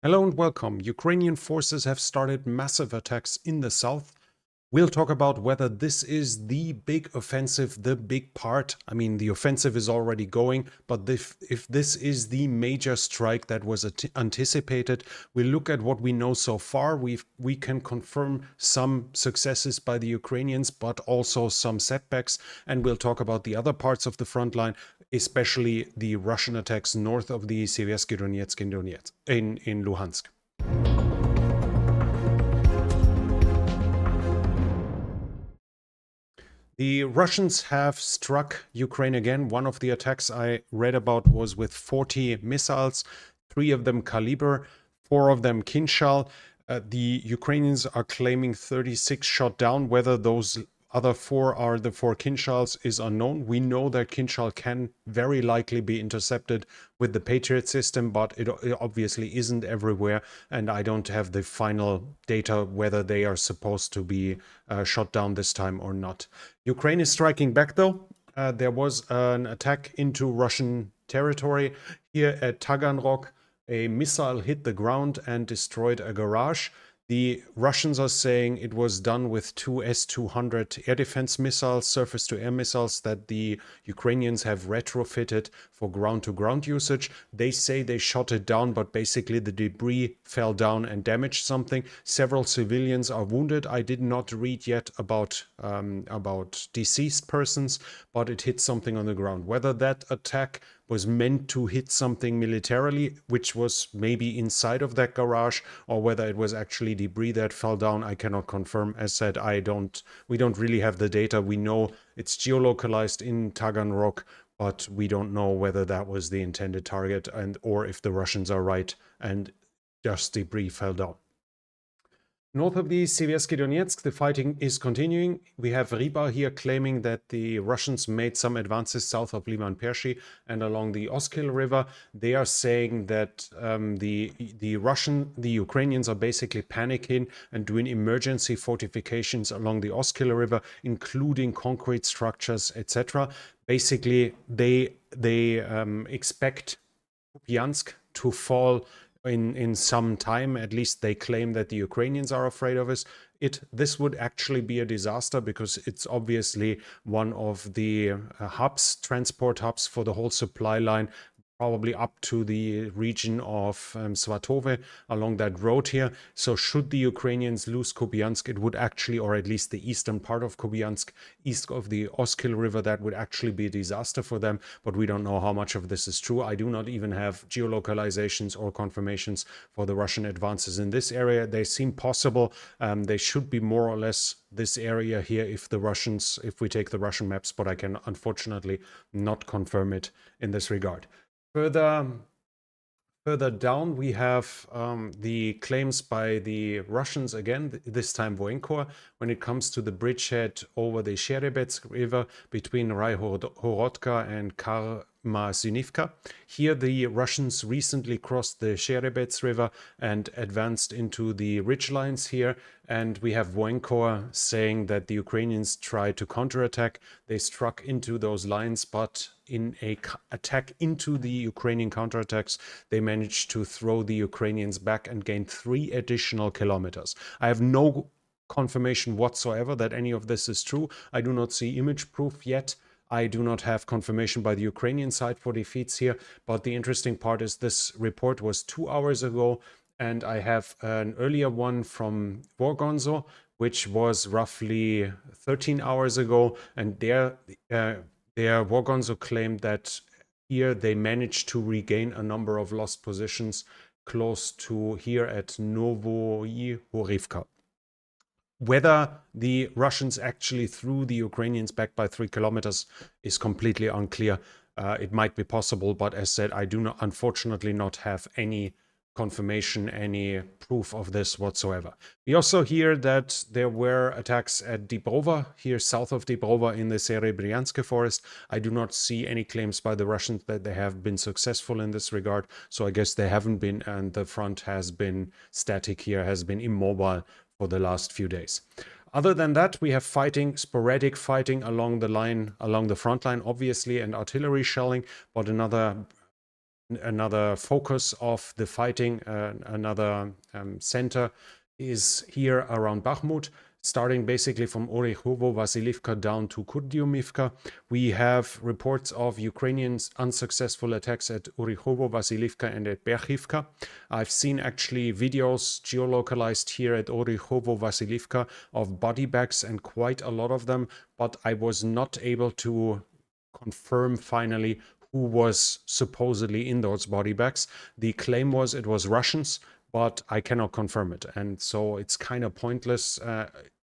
Hello and welcome. Ukrainian forces have started massive attacks in the south. We'll talk about whether this is the big offensive, the big part. I mean, the offensive is already going, but if this is the major strike that was anticipated, we'll look at what we know so far. We can confirm some successes by the Ukrainians, but also some setbacks, and we'll talk about the other parts of the front line, especially the Russian attacks north of the Seversky Donetsk in Luhansk. The Russians have struck Ukraine again. One of the attacks I read about was with 40 missiles, 3 of them Kaliber, 4 of them Kinshal. The Ukrainians are claiming 36 shot down. Whether those other 4 are the 4 Kinshals is unknown. We know that Kinshal can very likely be intercepted with the Patriot system, but it obviously isn't everywhere, and I don't have the final data whether they are supposed to be shot down this time or not. Ukraine is striking back though. There was an attack into Russian territory here at Taganrog. A missile hit the ground and destroyed a garage. The Russians are saying it was done with 2 S-200 air defense missiles, surface-to-air missiles that the Ukrainians have retrofitted for ground-to-ground usage. They say they shot it down, but basically the debris fell down and damaged something. Several civilians are wounded. I did not read yet about deceased persons, but it hit something on the ground. Whether that attack was meant to hit something militarily, which was maybe inside of that garage, or whether it was actually debris that fell down, I cannot confirm. As said, we don't really have the data. We know it's geolocalized in Taganrog, but we don't know whether that was the intended target or if the Russians are right and just debris fell down. North of the Seversky Donetsk, the fighting is continuing. We have Riba here claiming that the Russians made some advances south of Liman Pershi and along the Oskil River. They are saying that the Ukrainians are basically panicking and doing emergency fortifications along the Oskil River, including concrete structures, etc. Basically, they expect Kupiansk to fall in some time. At least they claim that the Ukrainians are afraid of it. This would actually be a disaster because it's obviously one of the transport hubs for the whole supply line, probably up to the region of Svatove along that road here. So should the Ukrainians lose Kupiansk, it would actually, or at least the eastern part of Kupiansk, east of the Oskil River, that would actually be a disaster for them. But we don't know how much of this is true. I do not even have geolocalizations or confirmations for the Russian advances in this area. They seem possible. They should be more or less this area here if we take the Russian maps, but I can unfortunately not confirm it in this regard. Further down, we have the claims by the Russians again, this time Voenkoy, when it comes to the bridgehead over the Sherebets River between Raihorodka and Karmazynivka. Here, the Russians recently crossed the Sherebets River and advanced into the ridgelines here. And we have Voenkoy saying that the Ukrainians tried to counterattack. They struck into those lines, but in a attack into the Ukrainian counterattacks, they managed to throw the Ukrainians back and gain 3 additional kilometers. I have no confirmation whatsoever that any of this is true. I do not see image proof yet. I do not have confirmation by the Ukrainian side for defeats here, but the interesting part is this report was 2 hours ago, and I have an earlier one from Vorgonzo, which was roughly 13 hours ago, and there Vorgonzo claimed that here they managed to regain a number of lost positions close to here at Novoyihorivka. Whether the Russians actually threw the Ukrainians back by 3 kilometers is completely unclear. It might be possible, but as said, I do not, unfortunately, not have any confirmation, any proof of this whatsoever. We also hear that there were attacks at Dibrova, here south of Dibrova in the Serebryansk forest. I do not see any claims by the Russians that they have been successful in this regard, so I guess they haven't been, and the front has been static here, has been immobile for the last few days. Other than that, we have sporadic fighting along the front line, obviously, and artillery shelling, but another another focus of the fighting, another center is here around Bakhmut, starting basically from Orekhovo, Vasilivka down to Kurdyumivka. We have reports of Ukrainians' unsuccessful attacks at Orekhovo, Vasilivka, and at Berchivka. I've seen actually videos geolocalized here at Orekhovo, Vasilivka of body bags, and quite a lot of them, but I was not able to confirm finally who was supposedly in those body bags. The claim was it was Russians, but I cannot confirm it. And so it's kind of pointless,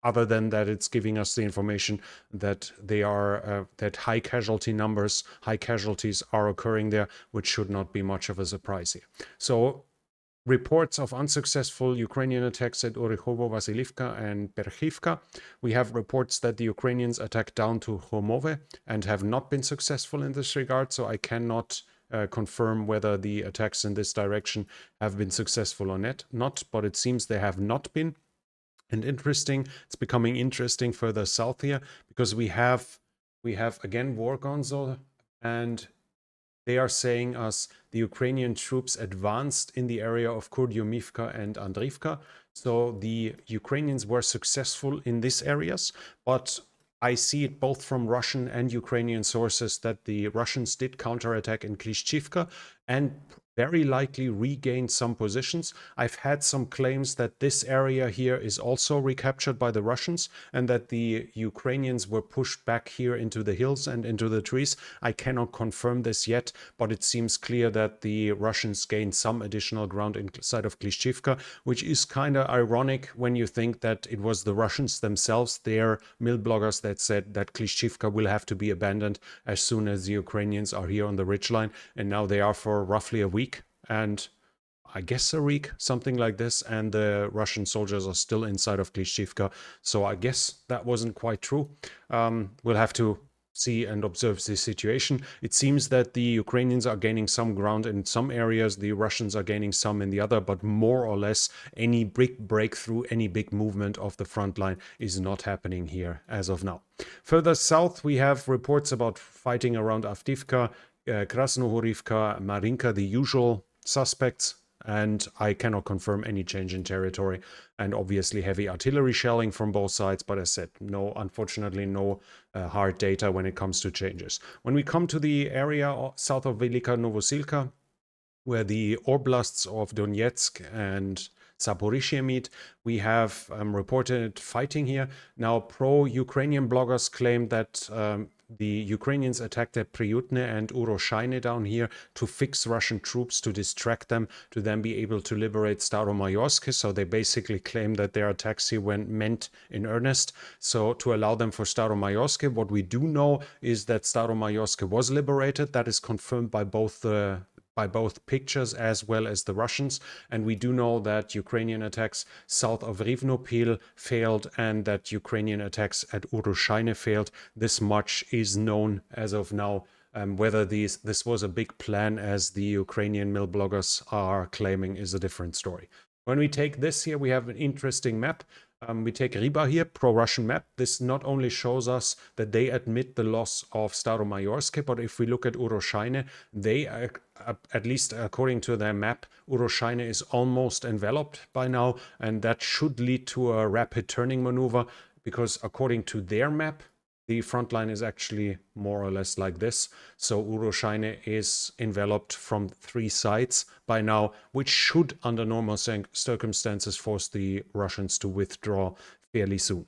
other than that it's giving us the information that they are, that high casualties are occurring there, which should not be much of a surprise here. So reports of unsuccessful Ukrainian attacks at Orekhovo, Vasilivka, and Berchivka. We have reports that the Ukrainians attacked down to Homove and have not been successful in this regard, so I cannot confirm whether the attacks in this direction have been successful or not, but it seems they have not been. And interesting, it's becoming interesting further south here, because we have again war gonzo, and they are saying us the Ukrainian troops advanced in the area of Kurdyumivka and Avdiivka. So the Ukrainians were successful in these areas, but I see it both from Russian and Ukrainian sources that the Russians did counterattack in Klishchivka and very likely regained some positions. I've had some claims that this area here is also recaptured by the Russians and that the Ukrainians were pushed back here into the hills and into the trees. I cannot confirm this yet, but it seems clear that the Russians gained some additional ground inside of Klishchivka, which is kind of ironic when you think that it was the Russians themselves, their mill bloggers, that said that Klishchivka will have to be abandoned as soon as the Ukrainians are here on the ridgeline, and now they are for roughly a week, and I guess a week, something like this, and the Russian soldiers are still inside of Klishchivka. So I guess that wasn't quite true. We'll have to see and observe the situation. It seems that the Ukrainians are gaining some ground in some areas, the Russians are gaining some in the other, but more or less any big breakthrough, any big movement of the front line is not happening here as of now. Further south, we have reports about fighting around Avdiivka, Krasnohorivka, Marinka, the usual suspects, and I cannot confirm any change in territory, and obviously heavy artillery shelling from both sides, but as I said, unfortunately no hard data when it comes to changes. When we come to the area south of Velika Novosilka, where the oblasts of Donetsk and Zaporizhzhia meet, we have reported fighting here. Now, pro-Ukrainian bloggers claim that the Ukrainians attacked at Priutne and Uroshaine down here to fix Russian troops, to distract them, to then be able to liberate Staromayorsk. So they basically claim that their attacks here were meant in earnest. So to allow them for Staromayorsk, what we do know is that Staromayorsk was liberated. That is confirmed by both pictures as well as the Russians. And we do know that Ukrainian attacks south of Rivnopil failed and that Ukrainian attacks at Uroshaine failed. This much is known as of now. Whether this was a big plan, as the Ukrainian mill bloggers are claiming, is a different story. When we take this here, we have an interesting map. We take Riba here, pro-Russian map. This not only shows us that they admit the loss of Staromayorsk, but if we look at Uroshaine, they, at least according to their map, Uroshaine is almost enveloped by now, and that should lead to a rapid turning maneuver, because according to their map, the front line is actually more or less like this. So Uroshaine is enveloped from 3 sides by now, which should, under normal circumstances, force the Russians to withdraw fairly soon.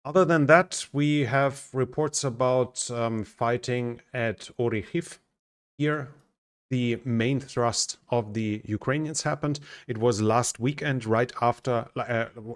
Other than that, we have reports about fighting at Orekhiv. Here, the main thrust of the Ukrainians happened. It was last weekend, right after,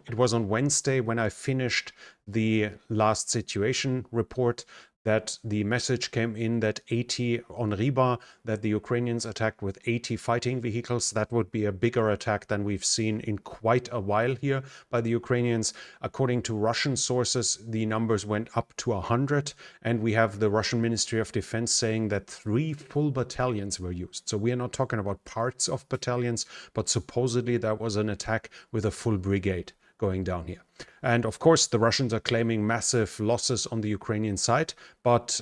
it was on Wednesday when I finished the last situation report, that the message came in that 80 on Riba, that the Ukrainians attacked with 80 fighting vehicles. That would be a bigger attack than we've seen in quite a while here by the Ukrainians. According to Russian sources, the numbers went up to 100, and we have the Russian Ministry of Defense saying that 3 full battalions were used. So we are not talking about parts of battalions, but supposedly that was an attack with a full brigade going down here. And of course, the Russians are claiming massive losses on the Ukrainian side, but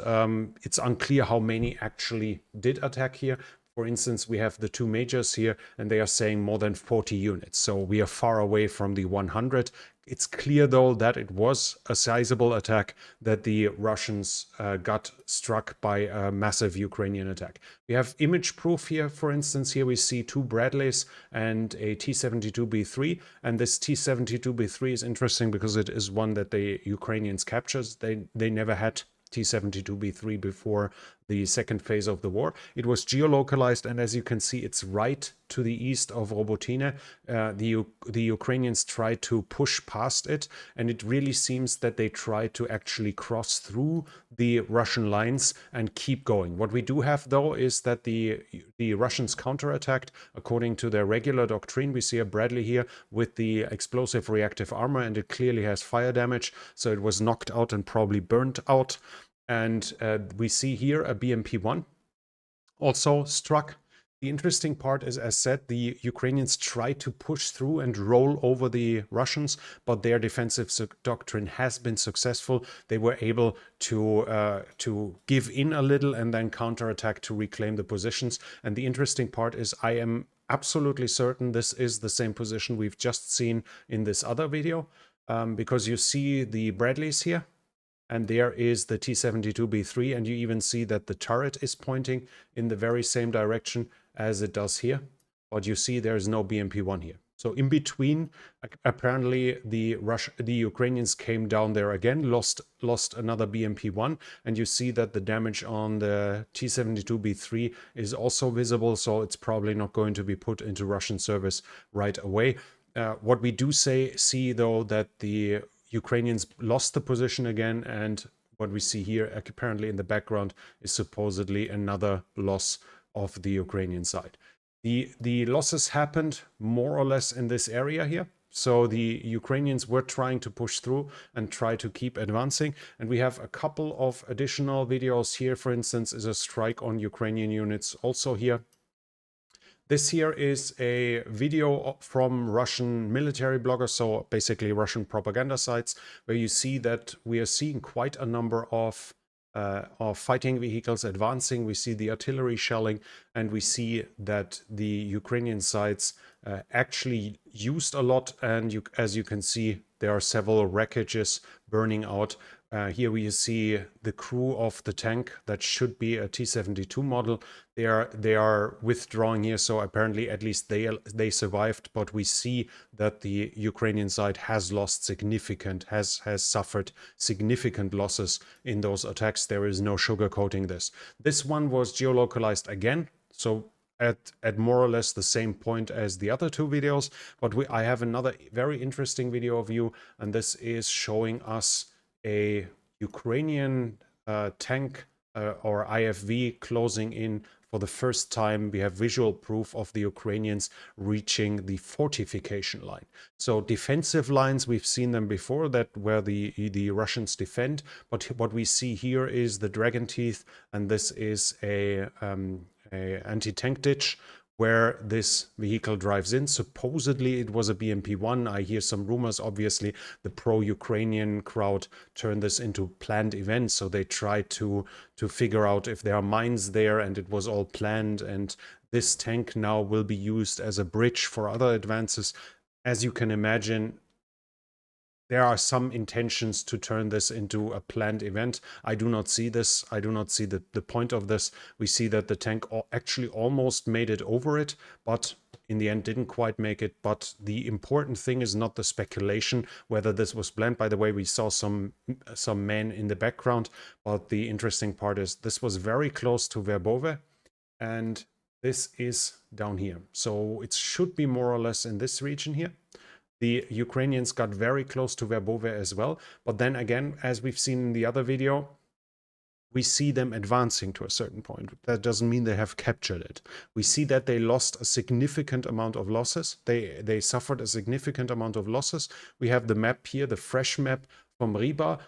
it's unclear how many actually did attack here. For instance, we have the two majors here, and they are saying more than 40 units. So we are far away from the 100. It's clear, though, that it was a sizable attack, that the Russians got struck by a massive Ukrainian attack. We have image proof here. For instance, here we see two Bradleys and a T-72B3. And this T-72B3 is interesting because it is one that the Ukrainians captured. They never had T-72B3 before the second phase of the war. It was geolocalized, and as you can see, it's right to the east of Robotine. The Ukrainians tried to push past it, and it really seems that they tried to actually cross through the Russian lines and keep going. What we do have, though, is that the Russians counterattacked according to their regular doctrine. We see a Bradley here with the explosive reactive armor, and it clearly has fire damage, so it was knocked out and probably burnt out. And we see here a BMP-1 also struck. The interesting part is, as said, the Ukrainians tried to push through and roll over the Russians, but their defensive doctrine has been successful. They were able to give in a little and then counterattack to reclaim the positions. And the interesting part is, I am absolutely certain this is the same position we've just seen in this other video, because you see the Bradleys here. And there is the T-72B3, and you even see that the turret is pointing in the very same direction as it does here. But you see there is no BMP-1 here. So in between, apparently the Ukrainians came down there again, lost another BMP-1, and you see that the damage on the T-72B3 is also visible, so it's probably not going to be put into Russian service right away. What we do see, though, that the Ukrainians lost the position again, and what we see here apparently in the background is supposedly another loss of the Ukrainian side. The losses happened more or less in this area here. So the Ukrainians were trying to push through and try to keep advancing. And we have a couple of additional videos here. For instance, is a strike on Ukrainian units also here. This here is a video from Russian military bloggers, so basically Russian propaganda sites, where you see that we are seeing quite a number of fighting vehicles advancing. We see the artillery shelling, and we see that the Ukrainian sides actually used a lot. And as you can see, there are several wreckages burning out. Here we see the crew of the tank that should be a T-72 model. They are withdrawing here, so apparently at least they survived. But we see that the Ukrainian side has suffered significant losses in those attacks. There is no sugarcoating this. This one was geolocalized again, so at more or less the same point as the other two videos. But I have another very interesting video of you, and this is showing us a Ukrainian tank or IFV closing in for the first time. We have visual proof of the Ukrainians reaching the fortification line. So defensive lines, we've seen them before, that where the Russians defend. But what we see here is the Dragon Teeth, and this is a anti-tank ditch where this vehicle drives in. Supposedly it was a BMP-1. I hear some rumors. Obviously, the pro-Ukrainian crowd turned this into planned events, so they tried to figure out if there are mines there, and it was all planned. And this tank now will be used as a bridge for other advances. As you can imagine, there are some intentions to turn this into a planned event. I do not see this. I do not see the point of this. We see that the tank actually almost made it over it, but in the end didn't quite make it. But the important thing is not the speculation whether this was planned. By the way, we saw some men in the background, but the interesting part is this was very close to Verbove, and this is down here. So it should be more or less in this region here. The Ukrainians got very close to Verbove as well. But then again, as we've seen in the other video, we see them advancing to a certain point. That doesn't mean they have captured it. We see that they lost a significant amount of losses. They suffered a significant amount of losses. We have the map here, the fresh map from Riba.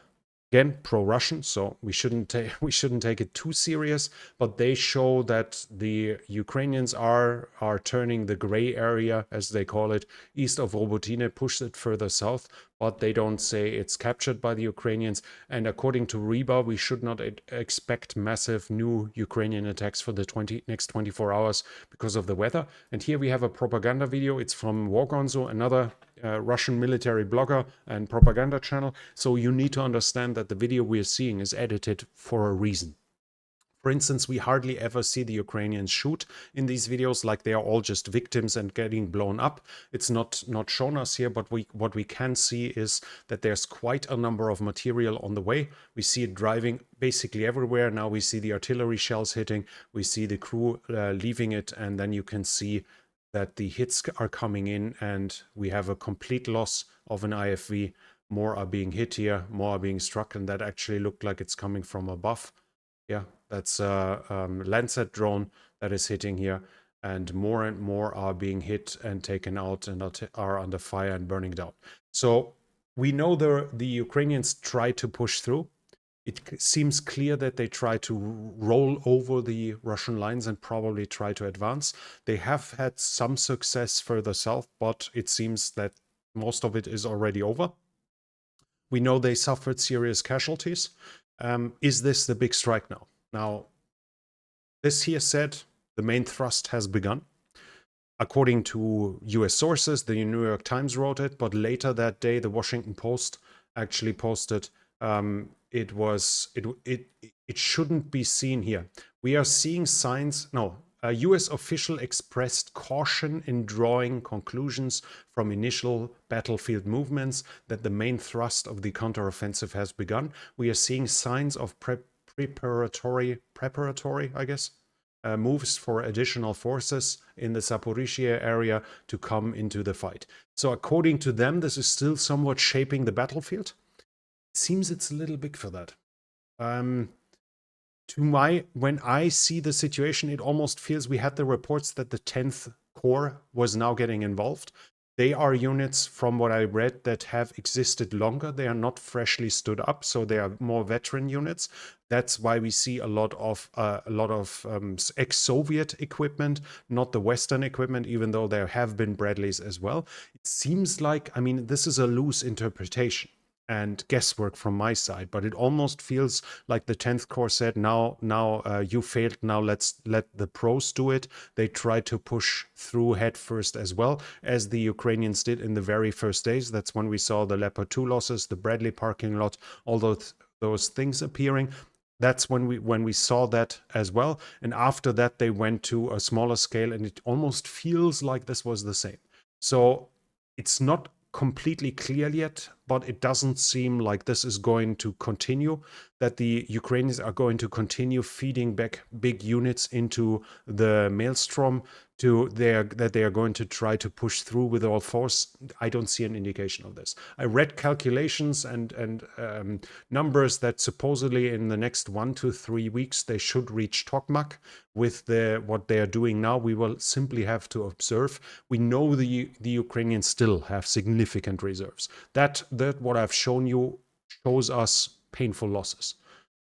Again, pro-Russian, so we shouldn't take it too serious. But they show that the Ukrainians are turning the gray area, as they call it, east of Robotine, push it further south. But they don't say it's captured by the Ukrainians. And according to Reba, we should not expect massive new Ukrainian attacks for the next 24 hours because of the weather. And here we have a propaganda video. It's from Wargonzo, another Russian military blogger and propaganda channel. So you need to understand that the video we are seeing is edited for a reason. For instance, we hardly ever see the Ukrainians shoot in these videos, like they are all just victims and getting blown up. It's not shown us here, but what we can see is that there's quite a number of material on the way. We see it driving basically everywhere. Now we see the artillery shells hitting, we see the crew leaving it, and then you can see that the hits are coming in, and we have a complete loss of an IFV. More are being hit here, more are being struck, and that actually looked like it's coming from above. Yeah, that's a Lancet drone that is hitting here, and more are being hit and taken out and are under fire and burning down. So we know the Ukrainians try to push through. It seems clear that they try to roll over the Russian lines and probably try to advance. They have had some success further south, but it seems that most of it is already over. We know they suffered serious casualties. Is this the big strike now? Now, this here said the main thrust has begun. According to US sources, the New York Times wrote it, but later that day, the Washington Post actually posted it shouldn't be seen here. We are seeing signs. No, a US official expressed caution in drawing conclusions from initial battlefield movements that the main thrust of the counteroffensive has begun. We are seeing signs of preparatory, I guess, moves for additional forces in the Zaporizhzhia area to come into the fight. So according to them, this is still somewhat shaping the battlefield. It seems it's a little big for that. When I see the situation, it almost feels we had the reports that the 10th Corps was now getting involved. They are units, from what I read, that have existed longer. They are not freshly stood up, so they are more veteran units. That's why we see a lot of ex-Soviet equipment, not the Western equipment, even though there have been Bradleys as well. It seems like, I mean, this is a loose interpretation and guesswork from my side, but it almost feels like the 10th Corps said, now you failed, now let's let the pros do it. They tried to push through head first, as well as the Ukrainians did in the very first days. That's when we saw the Leopard 2 losses, the Bradley parking lot, all those things appearing. That's when we saw that as well. And after that, they went to a smaller scale, and it almost feels like this was the same. So it's not completely clear yet, but it doesn't seem like this is going to continue, that the Ukrainians are going to continue feeding back big units into the maelstrom, that they are going to try to push through with all force. I don't see an indication of this. I read calculations and numbers that supposedly in the next 1 to 3 weeks they should reach Tokmak. With what they are doing now, we will simply have to observe. We know the Ukrainians still have significant reserves. That what I've shown you shows us painful losses.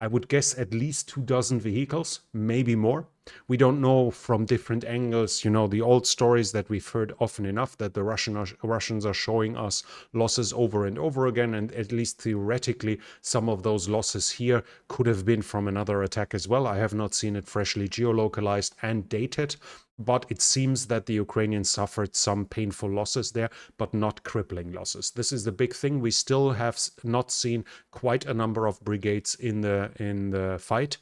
I would guess at least 24 vehicles, maybe more. We don't know from different angles, the old stories that we've heard often enough, that the Russians are showing us losses over and over again, and at least theoretically, some of those losses here could have been from another attack as well. I have not seen it freshly geolocalized and dated, but it seems that the Ukrainians suffered some painful losses there, but not crippling losses. This is the big thing. We still have not seen quite a number of brigades in the fight.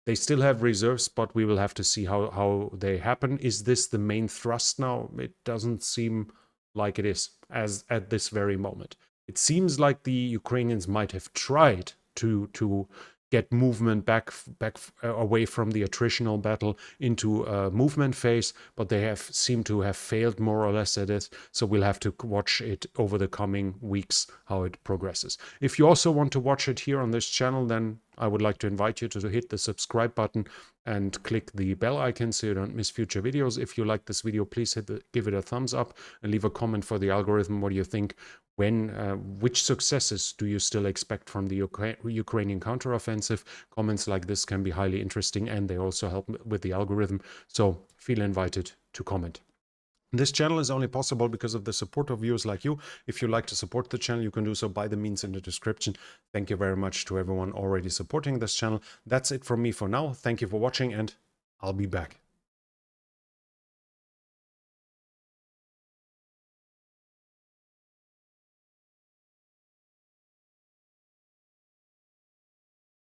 They still have reserves, but we will have to see how they happen. Is this the main thrust now? It doesn't seem like it is, as at this very moment. It seems like the Ukrainians might have tried to get movement back away from the attritional battle into a movement phase, but they seem to have failed more or less at it. So we'll have to watch it over the coming weeks, how it progresses. If you also want to watch it here on this channel, then I would like to invite you to hit the subscribe button and click the bell icon so you don't miss future videos. If you like this video, please give it a thumbs up and leave a comment for the algorithm. What do you think? Which successes do you still expect from the Ukrainian counteroffensive? Comments like this can be highly interesting, and they also help with the algorithm. So feel invited to comment. This channel is only possible because of the support of viewers like you. If you like to support the channel, you can do so by the means in the description. Thank you very much to everyone already supporting this channel. That's it from me for now. Thank you for watching, and I'll be back.